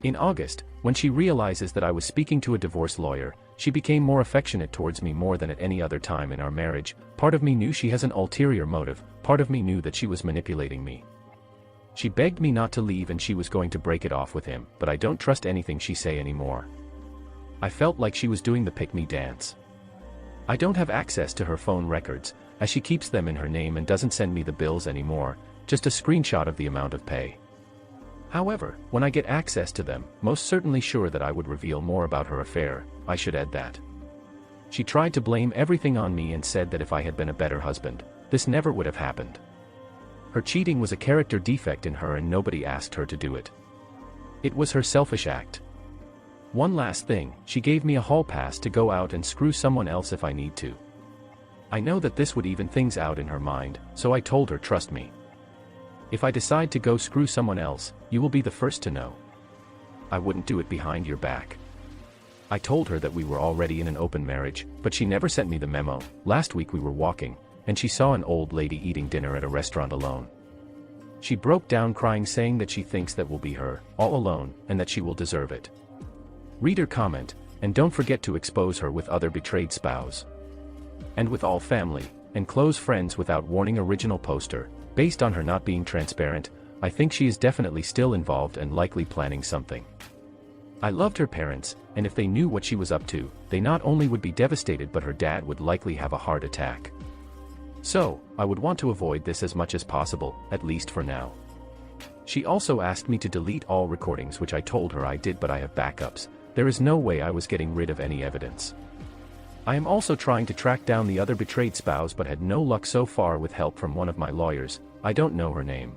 In August, when she realizes that I was speaking to a divorce lawyer, she became more affectionate towards me more than at any other time in our marriage. Part of me knew she has an ulterior motive, part of me knew that she was manipulating me. She begged me not to leave and she was going to break it off with him, but I don't trust anything she say anymore. I felt like she was doing the pick-me dance. I don't have access to her phone records, as she keeps them in her name and doesn't send me the bills anymore, just a screenshot of the amount of pay. However, when I get access to them, most certainly sure that I would reveal more about her affair. I should add that. She tried to blame everything on me and said that if I had been a better husband, this never would have happened. Her cheating was a character defect in her and nobody asked her to do it. It was her selfish act. One last thing, she gave me a hall pass to go out and screw someone else if I need to. I know that this would even things out in her mind, so I told her trust me. If I decide to go screw someone else, you will be the first to know. I wouldn't do it behind your back. I told her that we were already in an open marriage, but she never sent me the memo. Last week we were walking, and she saw an old lady eating dinner at a restaurant alone. She broke down crying saying that she thinks that will be her, all alone, and that she will deserve it. Reader comment, and don't forget to expose her with other betrayed spouse. And with all family, and close friends without warning. Original poster. Based on her not being transparent, I think she is definitely still involved and likely planning something. I loved her parents, and if they knew what she was up to, they not only would be devastated but her dad would likely have a heart attack. So, I would want to avoid this as much as possible, at least for now. She also asked me to delete all recordings, which I told her I did, but I have backups. There is no way I was getting rid of any evidence. I am also trying to track down the other betrayed spouse but had no luck so far with help from one of my lawyers. I don't know her name.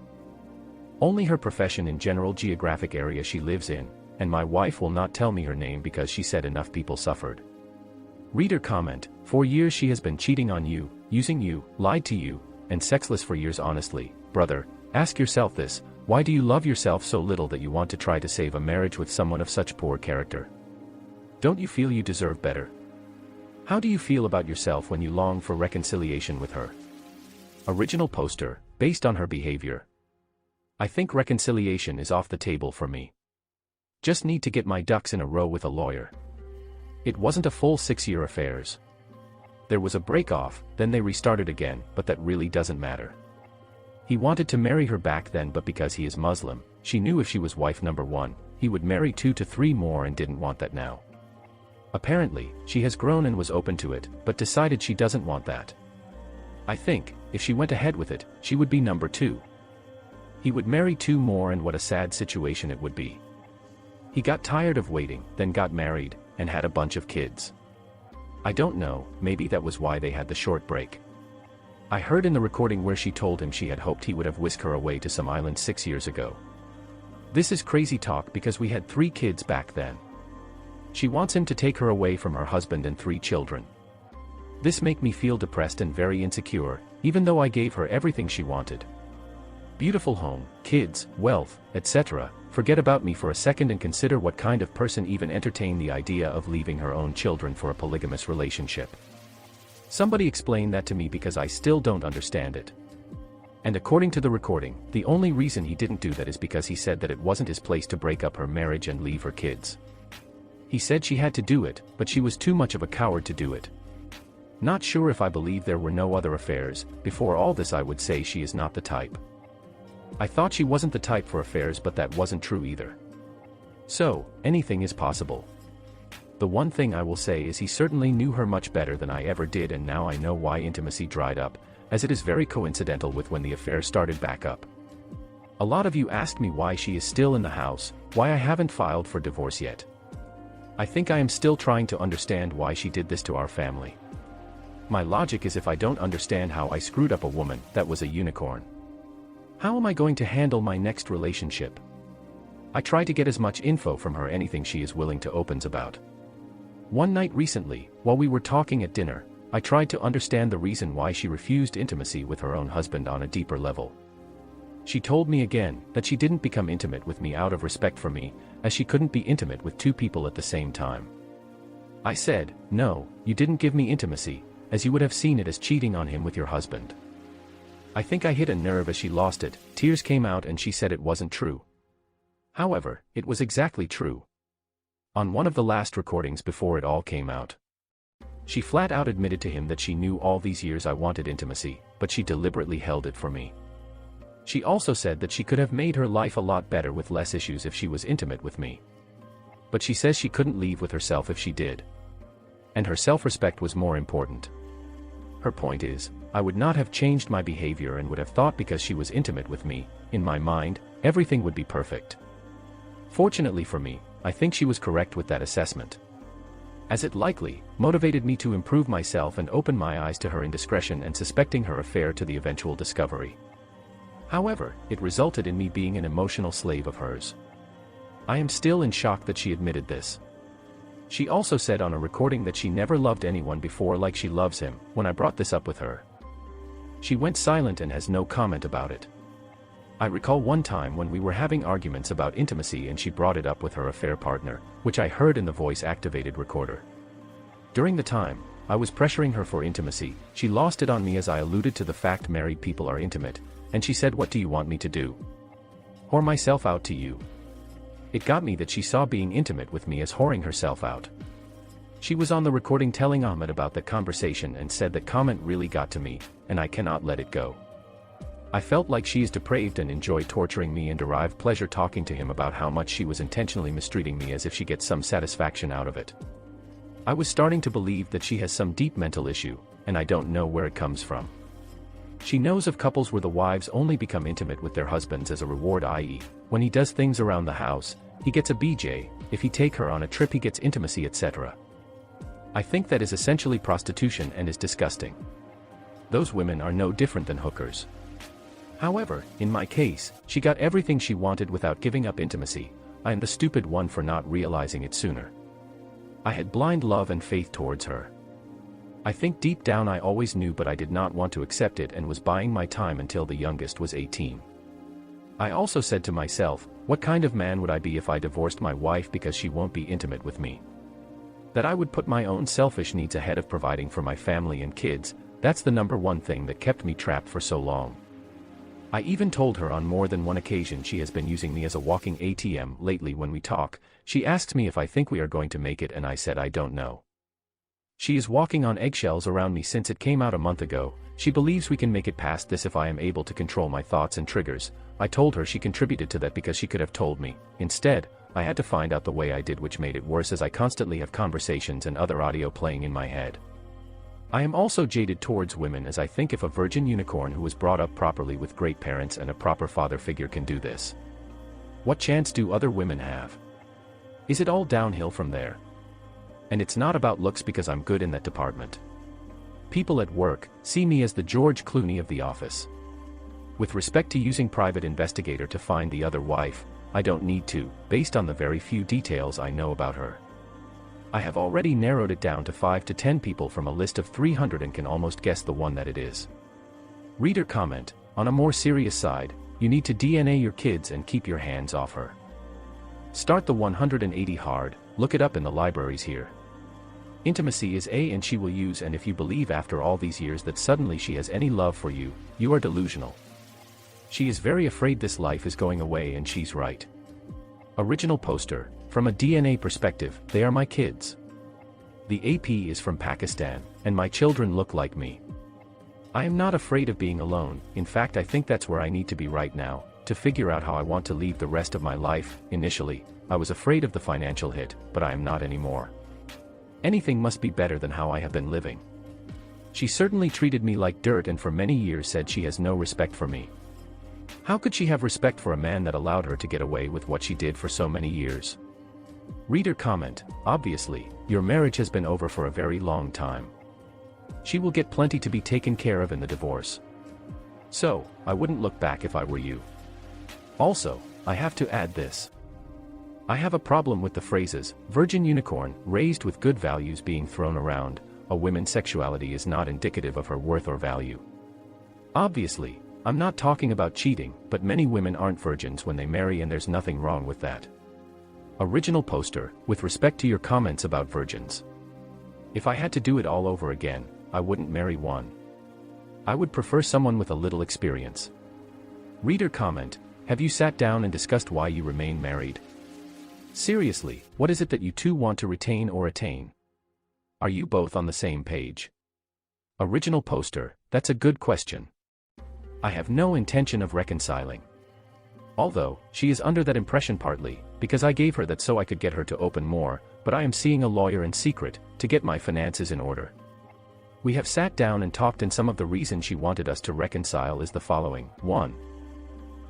Only her profession and general geographic area she lives in, and my wife will not tell me her name because she said enough people suffered. Reader comment, 4 years she has been cheating on you, using you, lied to you, and sexless for years. Honestly, brother, ask yourself this, why do you love yourself so little that you want to try to save a marriage with someone of such poor character? Don't you feel you deserve better? How do you feel about yourself when you long for reconciliation with her? Original poster, based on her behavior. I think reconciliation is off the table for me. Just need to get my ducks in a row with a lawyer. It wasn't a full 6-year affairs. There was a break-off, then they restarted again, but that really doesn't matter. He wanted to marry her back then, but because he is Muslim, she knew if she was wife number 1, he would marry 2 to 3 more and didn't want that now. Apparently, she has grown and was open to it, but decided she doesn't want that. I think, if she went ahead with it, she would be number 2. He would marry 2 more and what a sad situation it would be. He got tired of waiting, then got married, and had a bunch of kids. I don't know, maybe that was why they had the short break. I heard in the recording where she told him she had hoped he would have whisked her away to some island 6 years ago. This is crazy talk because we had 3 kids back then. She wants him to take her away from her husband and 3 children. This make me feel depressed and very insecure, even though I gave her everything she wanted. Beautiful home, kids, wealth, etc. Forget about me for a second and consider what kind of person even entertained the idea of leaving her own children for a polygamous relationship. Somebody explain that to me because I still don't understand it. And according to the recording, the only reason he didn't do that is because he said that it wasn't his place to break up her marriage and leave her kids. He said she had to do it, but she was too much of a coward to do it. Not sure if I believe there were no other affairs. Before all this I would say she is not the type. I thought she wasn't the type for affairs, but that wasn't true either. So, anything is possible. The one thing I will say is he certainly knew her much better than I ever did, and now I know why intimacy dried up, as it is very coincidental with when the affair started back up. A lot of you asked me why she is still in the house, why I haven't filed for divorce yet. I think I am still trying to understand why she did this to our family. My logic is if I don't understand how I screwed up a woman that was a unicorn, how am I going to handle my next relationship? I try to get as much info from her, anything she is willing to opens about. One night recently, while we were talking at dinner, I tried to understand the reason why she refused intimacy with her own husband on a deeper level. She told me again that she didn't become intimate with me out of respect for me, as she couldn't be intimate with 2 people at the same time. I said, no, you didn't give me intimacy, as you would have seen it as cheating on him with your husband. I think I hit a nerve as she lost it, tears came out and she said it wasn't true. However, it was exactly true. On one of the last recordings before it all came out, she flat out admitted to him that she knew all these years I wanted intimacy, but she deliberately held it for me. She also said that she could have made her life a lot better with less issues if she was intimate with me. But she says she couldn't leave with herself if she did. And her self-respect was more important. Her point is, I would not have changed my behavior and would have thought because she was intimate with me, in my mind, everything would be perfect. Fortunately for me, I think she was correct with that assessment, as it likely motivated me to improve myself and open my eyes to her indiscretion and suspecting her affair to the eventual discovery. However, it resulted in me being an emotional slave of hers. I am still in shock that she admitted this. She also said on a recording that she never loved anyone before like she loves him. When I brought this up with her, she went silent and has no comment about it. I recall one time when we were having arguments about intimacy and she brought it up with her affair partner, which I heard in the voice-activated recorder. During the time I was pressuring her for intimacy, she lost it on me as I alluded to the fact married people are intimate, and she said, "What do you want me to do? Whore myself out to you?" It got me that she saw being intimate with me as whoring herself out. She was on the recording telling Ahmed about the conversation and said that comment really got to me, and I cannot let it go. I felt like she is depraved and enjoyed torturing me and derived pleasure talking to him about how much she was intentionally mistreating me as if she gets some satisfaction out of it. I was starting to believe that she has some deep mental issue, and I don't know where it comes from. She knows of couples where the wives only become intimate with their husbands as a reward, i.e., when he does things around the house, he gets a BJ, if he take her on a trip he gets intimacy, etc. I think that is essentially prostitution and is disgusting. Those women are no different than hookers. However, in my case, she got everything she wanted without giving up intimacy. I am the stupid one for not realizing it sooner. I had blind love and faith towards her. I think deep down I always knew, but I did not want to accept it and was buying my time until the youngest was 18. I also said to myself, what kind of man would I be if I divorced my wife because she won't be intimate with me? That I would put my own selfish needs ahead of providing for my family and kids. That's the number one thing that kept me trapped for so long. I even told her on more than one occasion she has been using me as a walking ATM lately. When we talk, she asks me if I think we are going to make it, and I said I don't know. She is walking on eggshells around me since it came out a month ago. She believes we can make it past this if I am able to control my thoughts and triggers. I told her she contributed to that because she could have told me. Instead, I had to find out the way I did, which made it worse as I constantly have conversations and other audio playing in my head. I am also jaded towards women, as I think if a virgin unicorn who was brought up properly with great parents and a proper father figure can do this, what chance do other women have? Is it all downhill from there? And it's not about looks because I'm good in that department. People at work see me as the George Clooney of the office. With respect to using private investigator to find the other wife, I don't need to, based on the very few details I know about her. I have already narrowed it down to 5 to 10 people from a list of 300 and can almost guess the one that it is. Reader comment, on a more serious side, you need to DNA your kids and keep your hands off her. Start the 180 hard, look it up in the libraries here. Intimacy is a and she will use, and if you believe after all these years that suddenly she has any love for you, you are delusional. She is very afraid this life is going away, and she's right. Original poster, from a DNA perspective, they are my kids. The AP is from Pakistan, and my children look like me. I am not afraid of being alone. In fact, I think that's where I need to be right now, to figure out how I want to leave the rest of my life. Initially, I was afraid of the financial hit, but I am not anymore. Anything must be better than how I have been living. She certainly treated me like dirt and for many years said she has no respect for me. How could she have respect for a man that allowed her to get away with what she did for so many years? Reader comment, obviously, your marriage has been over for a very long time. She will get plenty to be taken care of in the divorce. So, I wouldn't look back if I were you. Also, I have to add this. I have a problem with the phrases, virgin unicorn, raised with good values being thrown around. A woman's sexuality is not indicative of her worth or value. Obviously, I'm not talking about cheating, but many women aren't virgins when they marry, and there's nothing wrong with that. Original poster, with respect to your comments about virgins. If I had to do it all over again, I wouldn't marry one. I would prefer someone with a little experience. Reader comment, Have you sat down and discussed why you remain married? Seriously, what is it that you two want to retain or attain? Are you both on the same page? Original poster, that's a good question. I have no intention of reconciling. Although, she is under that impression partly, because I gave her that so I could get her to open more, but I am seeing a lawyer in secret, to get my finances in order. We have sat down and talked, and some of the reason she wanted us to reconcile is the following. 1.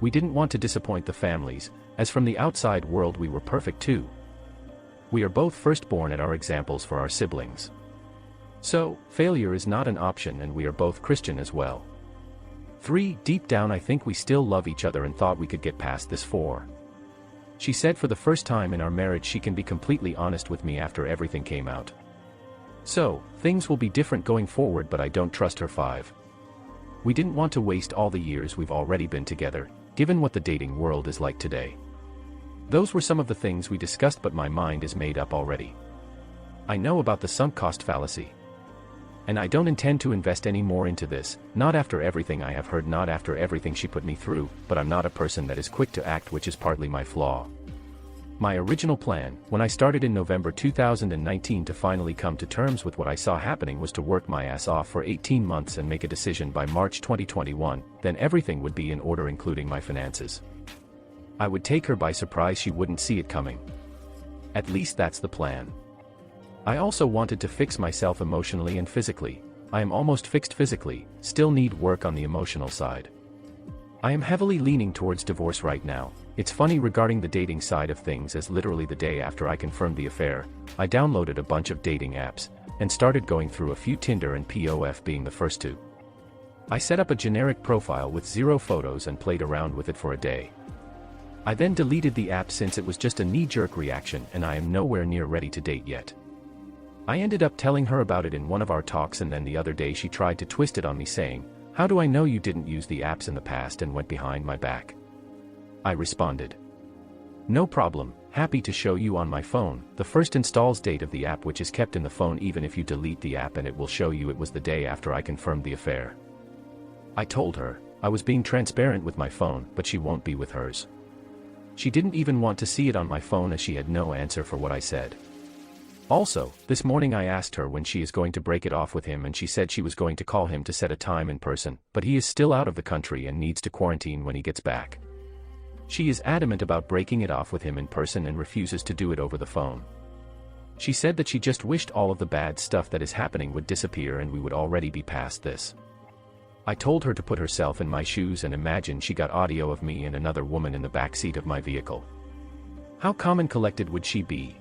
We didn't want to disappoint the families, as from the outside world we were perfect too. We are both firstborn at our examples for our siblings. So, failure is not an option, and we are both Christian as well. 3. Deep down I think we still love each other and thought we could get past this. 4. She said for the first time in our marriage she can be completely honest with me after everything came out. So, things will be different going forward, but I don't trust her. 5. We didn't want to waste all the years we've already been together, given what the dating world is like today. Those were some of the things we discussed, but my mind is made up already. I know about the sunk cost fallacy. And I don't intend to invest any more into this, not after everything I have heard, not after everything she put me through, but I'm not a person that is quick to act, which is partly my flaw. My original plan, when I started in November 2019 to finally come to terms with what I saw happening, was to work my ass off for 18 months and make a decision by March 2021, then everything would be in order, including my finances. I would take her by surprise, she wouldn't see it coming. At least that's the plan. I also wanted to fix myself emotionally and physically. I am almost fixed physically, still need work on the emotional side. I am heavily leaning towards divorce right now. It's funny regarding the dating side of things, as literally the day after I confirmed the affair, I downloaded a bunch of dating apps, and started going through a few, Tinder and POF being the first two. I set up a generic profile with 0 photos and played around with it for a day. I then deleted the app since it was just a knee-jerk reaction and I am nowhere near ready to date yet. I ended up telling her about it in one of our talks, and then the other day she tried to twist it on me saying, "How do I know you didn't use the apps in the past and went behind my back?" I responded, "No problem, happy to show you on my phone, the first installs date of the app, which is kept in the phone even if you delete the app, and it will show you it was the day after I confirmed the affair." I told her, I was being transparent with my phone, but she won't be with hers. She didn't even want to see it on my phone, as she had no answer for what I said. Also, this morning I asked her when she is going to break it off with him, and she said she was going to call him to set a time in person, but he is still out of the country and needs to quarantine when he gets back. She is adamant about breaking it off with him in person and refuses to do it over the phone. She said that she just wished all of the bad stuff that is happening would disappear and we would already be past this. I told her to put herself in my shoes and imagine she got audio of me and another woman in the backseat of my vehicle. How calm and collected would she be?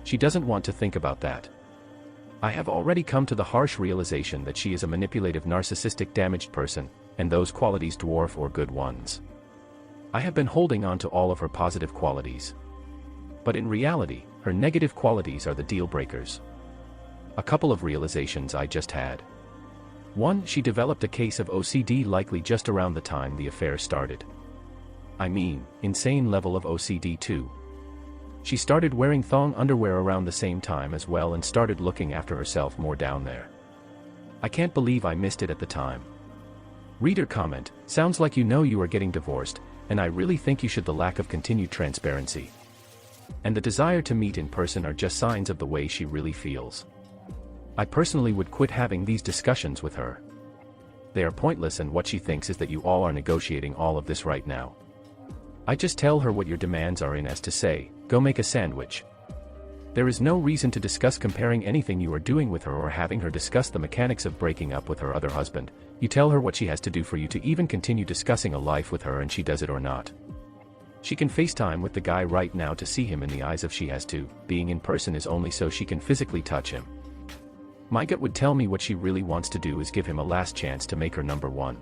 She doesn't want to think about that. I have already come to the harsh realization that she is a manipulative, narcissistic, damaged person, and those qualities dwarf or good ones. I have been holding on to all of her positive qualities. But in reality, her negative qualities are the deal breakers. A couple of realizations I just had. 1. She developed a case of OCD likely just around the time the affair started. I mean, insane level of OCD. 2. She started wearing thong underwear around the same time as well and started looking after herself more down there. I can't believe I missed it at the time. Reader comment, sounds like you know you are getting divorced, and I really think you should. The lack of continued transparency and the desire to meet in person are just signs of the way she really feels. I personally would quit having these discussions with her. They are pointless, and what she thinks is that you all are negotiating all of this right now. I just tell her what your demands are, in as to say, go make a sandwich. There is no reason to discuss comparing anything you are doing with her or having her discuss the mechanics of breaking up with her other husband. You tell her what she has to do for you to even continue discussing a life with her, and she does it or not. She can FaceTime with the guy right now to see him in the eyes if she has to. Being in person is only so she can physically touch him. My gut would tell me what she really wants to do is give him a last chance to make her number one.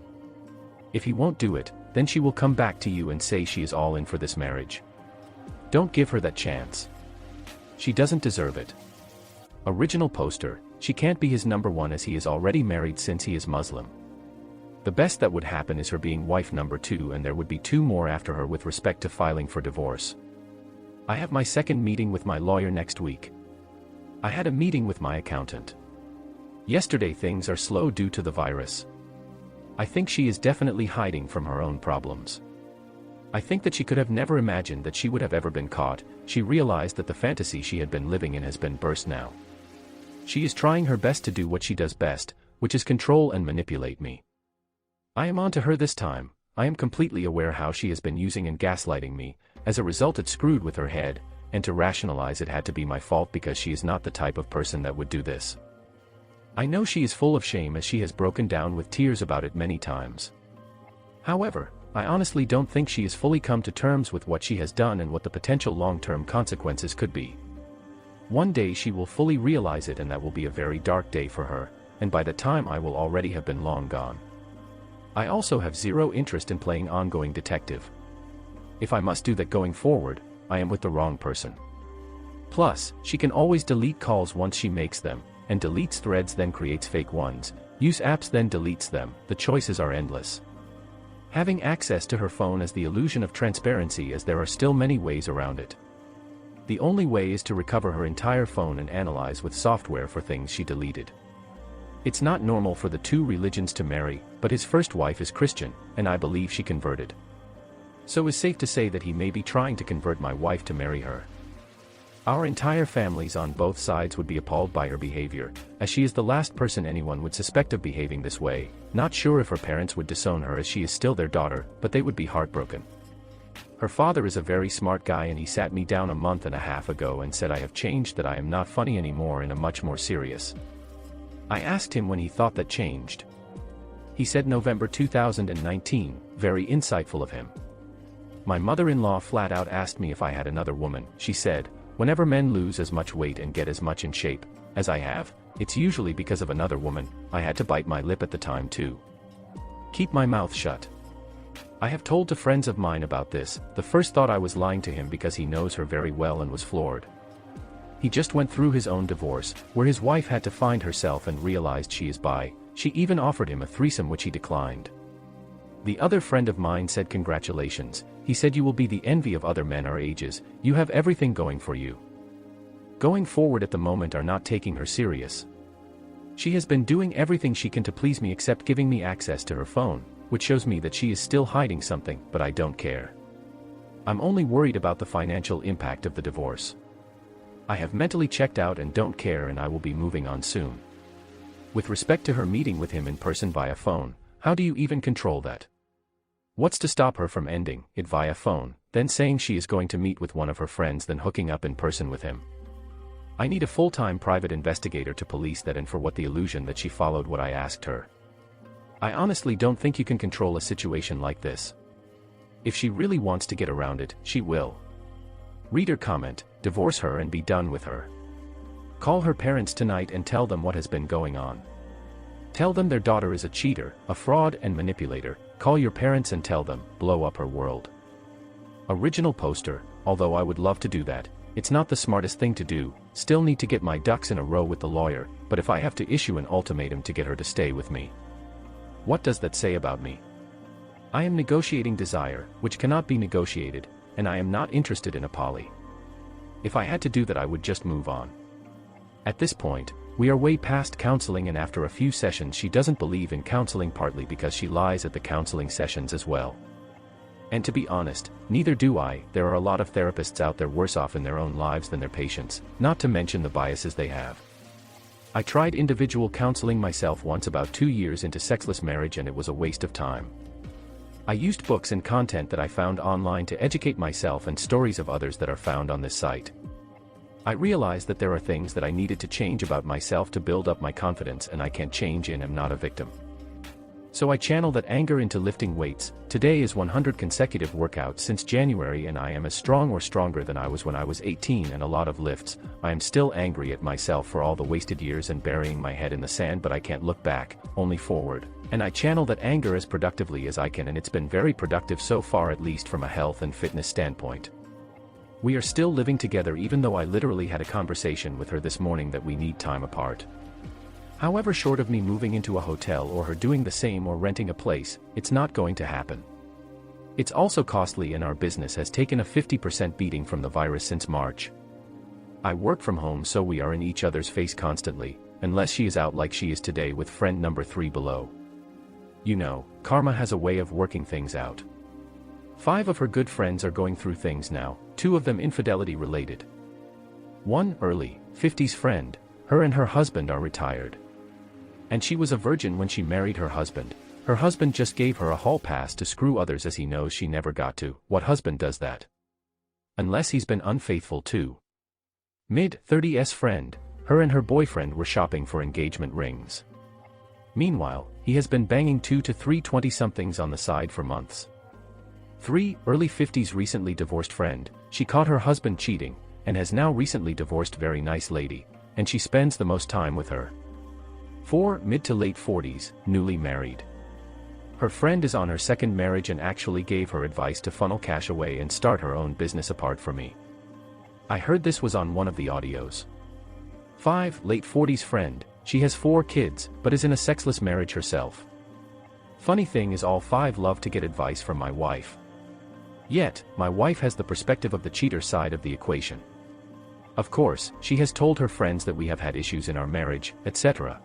If he won't do it, then she will come back to you and say she is all in for this marriage. Don't give her that chance. She doesn't deserve it. Original poster, she can't be his number one as he is already married since he is Muslim. The best that would happen is her being wife number 2, and there would be 2 more after her with respect to filing for divorce. I have my second meeting with my lawyer next week. I had a meeting with my accountant. Yesterday things are slow due to the virus. I think she is definitely hiding from her own problems. I think that she could have never imagined that she would have ever been caught. She realized that the fantasy she had been living in has been burst now. She is trying her best to do what she does best, which is control and manipulate me. I am on to her this time. I am completely aware how she has been using and gaslighting me. As a result, it screwed with her head, and to rationalize it had to be my fault because she is not the type of person that would do this. I know she is full of shame as she has broken down with tears about it many times. However, I honestly don't think she has fully come to terms with what she has done and what the potential long-term consequences could be. One day she will fully realize it, and that will be a very dark day for her, and by the time I will already have been long gone. I also have zero interest in playing ongoing detective. If I must do that going forward, I am with the wrong person. Plus, she can always delete calls once she makes them, and deletes threads then creates fake ones, use apps then deletes them. The choices are endless. Having access to her phone has the illusion of transparency, as there are still many ways around it. The only way is to recover her entire phone and analyze with software for things she deleted. It's not normal for the two religions to marry, but his first wife is Christian, and I believe she converted. So it's safe to say that he may be trying to convert my wife to marry her. Our entire families on both sides would be appalled by her behavior, as she is the last person anyone would suspect of behaving this way. Not sure if her parents would disown her as she is still their daughter, but they would be heartbroken. Her father is a very smart guy, and he sat me down a month and a half ago and said I have changed, that I am not funny anymore and a much more serious. I asked him when he thought that changed. He said November 2019, very insightful of him. My mother-in-law flat out asked me if I had another woman. She said, whenever men lose as much weight and get as much in shape as I have, it's usually because of another woman. I had to bite my lip at the time too. Keep my mouth shut. I have told to friends of mine about this. The first thought I was lying to him because he knows her very well and was floored. He just went through his own divorce, where his wife had to find herself and realized she is bi. She even offered him a threesome, which he declined. The other friend of mine said congratulations. He said you will be the envy of other men our ages, you have everything going for you. Going forward at the moment are not taking her serious. She has been doing everything she can to please me except giving me access to her phone, which shows me that she is still hiding something, but I don't care. I'm only worried about the financial impact of the divorce. I have mentally checked out and don't care, and I will be moving on soon. With respect to her meeting with him in person via phone, how do you even control that? What's to stop her from ending it via phone, then saying she is going to meet with one of her friends, then hooking up in person with him? I need a full-time private investigator to police that, and for what the illusion that she followed what I asked her. I honestly don't think you can control a situation like this. If she really wants to get around it, she will. Reader comment, divorce her and be done with her. Call her parents tonight and tell them what has been going on. Tell them their daughter is a cheater, a fraud and manipulator. Call your parents and tell them, blow up her world. Original poster. Although I would love to do that, it's not the smartest thing to do. Still need to get my ducks in a row with the lawyer, but if I have to issue an ultimatum to get her to stay with me, what does that say about me? I am negotiating desire, which cannot be negotiated, and I am not interested in a poly. If I had to do that, I would just move on. At this point, we are way past counseling, and after a few sessions she doesn't believe in counseling, partly because she lies at the counseling sessions as well. And to be honest, neither do I. There are a lot of therapists out there worse off in their own lives than their patients, not to mention the biases they have. I tried individual counseling myself once about 2 years into sexless marriage, and it was a waste of time. I used books and content that I found online to educate myself and stories of others that are found on this site. I realized that there are things that I needed to change about myself to build up my confidence, and I can't change and am not a victim. So I channel that anger into lifting weights. Today is 100 consecutive workouts since January, and I am as strong or stronger than I was when I was 18, and a lot of lifts. I am still angry at myself for all the wasted years and burying my head in the sand, but I can't look back, only forward. And I channel that anger as productively as I can, and it's been very productive so far, at least from a health and fitness standpoint. We are still living together, even though I literally had a conversation with her this morning that we need time apart. However, short of me moving into a hotel or her doing the same or renting a place, it's not going to happen. It's also costly, and our business has taken a 50% beating from the virus since March. I work from home, so we are in each other's face constantly, unless she is out like she is today with friend number 3 below. You know, karma has a way of working things out. 5 of her good friends are going through things now, 2 of them infidelity related. One early 50s friend, her and her husband are retired. And she was a virgin when she married her husband. Her husband just gave her a hall pass to screw others as he knows she never got to. What husband does that? Unless he's been unfaithful too. Mid-30s friend, her and her boyfriend were shopping for engagement rings. Meanwhile, he has been banging 2 to 3 20-somethings on the side for months. 3 early 50s recently divorced friend, she caught her husband cheating, and has now recently divorced very nice lady, and she spends the most time with her. 4 mid to late 40s, newly married. Her friend is on her second marriage and actually gave her advice to funnel cash away and start her own business apart from me. I heard this was on one of the audios. 5 late 40s friend, she has 4 kids, but is in a sexless marriage herself. Funny thing is all 5 love to get advice from my wife. Yet, my wife has the perspective of the cheater side of the equation. Of course, she has told her friends that we have had issues in our marriage, etc.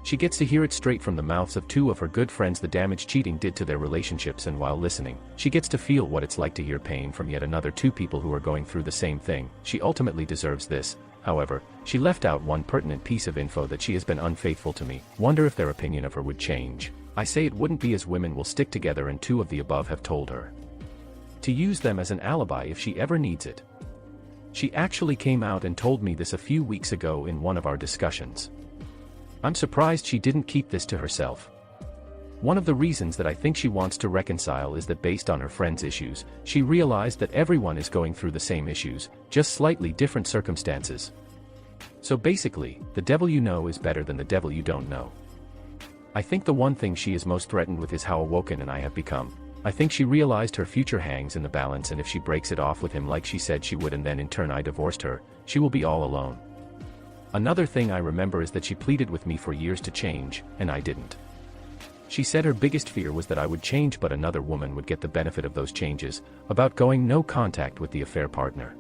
She gets to hear it straight from the mouths of 2 of her good friends the damage cheating did to their relationships, and while listening, she gets to feel what it's like to hear pain from yet another 2 people who are going through the same thing. She ultimately deserves this. However, she left out one pertinent piece of info, that she has been unfaithful to me. Wonder if their opinion of her would change. I say it wouldn't be, as women will stick together, and 2 of the above have told her to use them as an alibi if she ever needs it. She actually came out and told me this a few weeks ago in one of our discussions. I'm surprised she didn't keep this to herself. One of the reasons that I think she wants to reconcile is that based on her friend's issues, she realized that everyone is going through the same issues, just slightly different circumstances. So basically, the devil you know is better than the devil you don't know. I think the one thing she is most threatened with is how awoken and I have become. I think she realized her future hangs in the balance, and if she breaks it off with him like she said she would and then in turn I divorced her, she will be all alone. Another thing I remember is that she pleaded with me for years to change, and I didn't. She said her biggest fear was that I would change but another woman would get the benefit of those changes, about going no contact with the affair partner.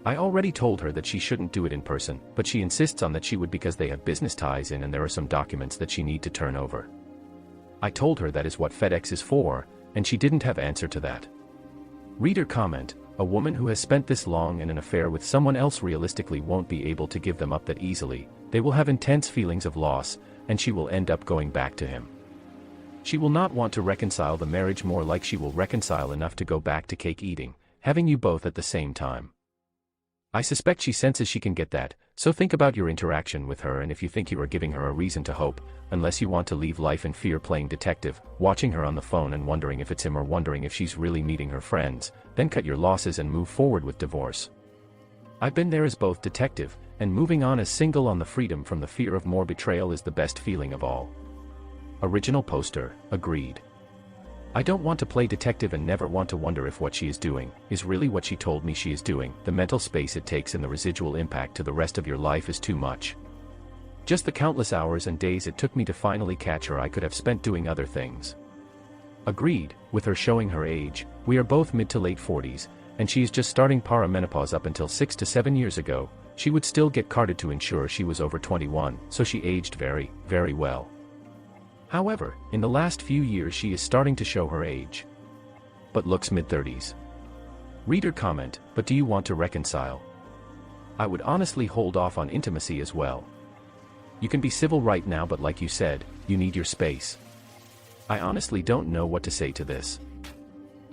I already told her that she shouldn't do it in person, but she insists on that she would because they have business ties in and there are some documents that she need to turn over. I told her that is what FedEx is for, and she didn't have answer to that. Reader comment: a woman who has spent this long in an affair with someone else realistically won't be able to give them up that easily. They will have intense feelings of loss, and she will end up going back to him. She will not want to reconcile the marriage, more like she will reconcile enough to go back to cake eating, having you both at the same time. I suspect she senses she can get that, so think about your interaction with her, and if you think you are giving her a reason to hope, unless you want to leave life in fear playing detective, watching her on the phone and wondering if it's him or wondering if she's really meeting her friends, then cut your losses and move forward with divorce. I've been there as both detective, and moving on as single on the freedom from the fear of more betrayal is the best feeling of all. Original poster, agreed. I don't want to play detective and never want to wonder if what she is doing is really what she told me she is doing. The mental space it takes and the residual impact to the rest of your life is too much. Just the countless hours and days it took me to finally catch her I could have spent doing other things. Agreed, with her showing her age. We are both mid to late 40s, and she is just starting perimenopause. Up until 6 to 7 years ago, she would still get carded to ensure she was over 21, so she aged very, very well. However, in the last few years she is starting to show her age, but looks mid-30s. Reader comment: but do you want to reconcile? I would honestly hold off on intimacy as well. You can be civil right now, but like you said, you need your space. I honestly don't know what to say to this.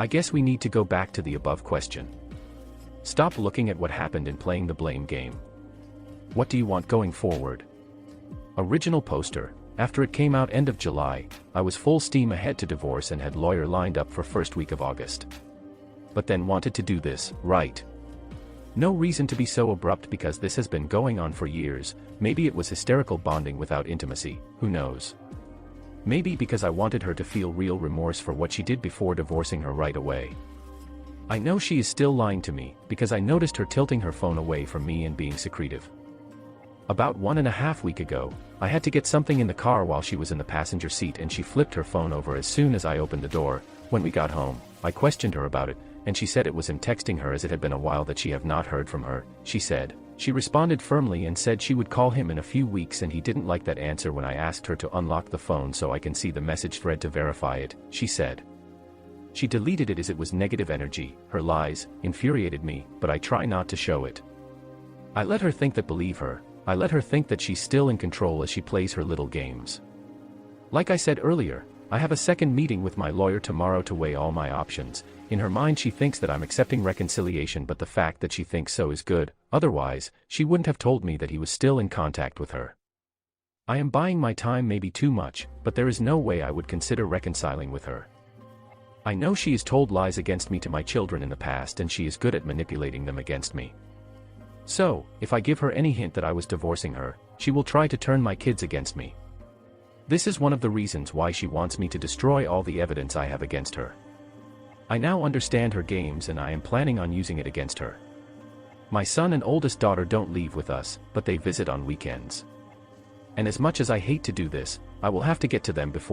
I guess we need to go back to the above question. Stop looking at what happened and playing the blame game. What do you want going forward? Original poster. After it came out end of July, I was full steam ahead to divorce and had lawyer lined up for first week of August. But then wanted to do this, right? No reason to be so abrupt because this has been going on for years. Maybe it was hysterical bonding without intimacy, who knows? Maybe because I wanted her to feel real remorse for what she did before divorcing her right away. I know she is still lying to me, because I noticed her tilting her phone away from me and being secretive. About 1.5 weeks ago, I had to get something in the car while she was in the passenger seat and she flipped her phone over as soon as I opened the door. When we got home, I questioned her about it, and she said it was him texting her as it had been a while that she have not heard from her. She said she responded firmly and said she would call him in a few weeks, and he didn't like that answer when I asked her to unlock the phone so I can see the message thread to verify it. She said She deleted it as it was negative energy. Her lies infuriated me, but I try not to show it. I let her think that believe her. I let her think that she's still in control as she plays her little games. Like I said earlier, I have a second meeting with my lawyer tomorrow to weigh all my options. In her mind she thinks that I'm accepting reconciliation, but the fact that she thinks so is good, otherwise, she wouldn't have told me that he was still in contact with her. I am buying my time maybe too much, but there is no way I would consider reconciling with her. I know she has told lies against me to my children in the past and she is good at manipulating them against me. So, if I give her any hint that I was divorcing her, she will try to turn my kids against me. This is one of the reasons why she wants me to destroy all the evidence I have against her. I now understand her games and I am planning on using it against her. My son and oldest daughter don't live with us, but they visit on weekends. And as much as I hate to do this, I will have to get to them before